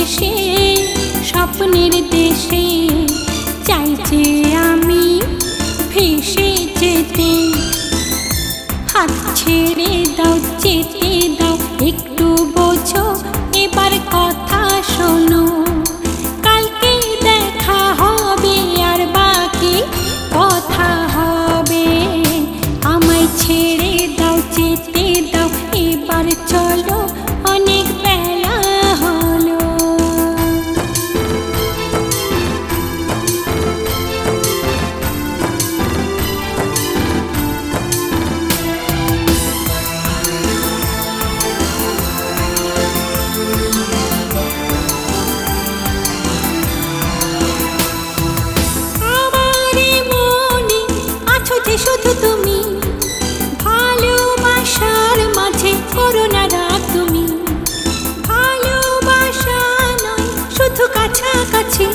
এসে স্বপ্নের দেশে চাইছে আমি ভেসে যেতে। হাত ছেড়ে দাও, যেতে দাও, একটু বোঝো এবার কথা শোনো। কালকে দেখা হবে আর বাকি কথা হবে। আমায় ছেড়ে দাও, যেতে দাও, এবার চলো, অনেক বেলা হলো। শুধু তুমি ভালোবাসার মাঝে করো না রাগ। তুমি ভালোবাসা নয় শুধু কাছাকাছি,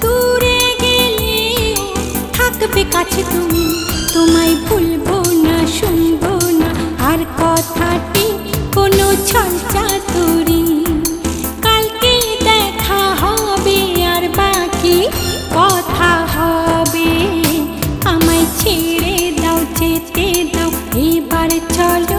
দূরে গেলেও থাকবে কাছে তুমি। তোমায় ভুলবো না, শুনবো না আর কথাটি কোনো ছলচাতুরি। কালকে দেখা হবে আর বাকি কথা হবে। আমায় ছেড়ে দাও, যেতে দাও, এবার চলো।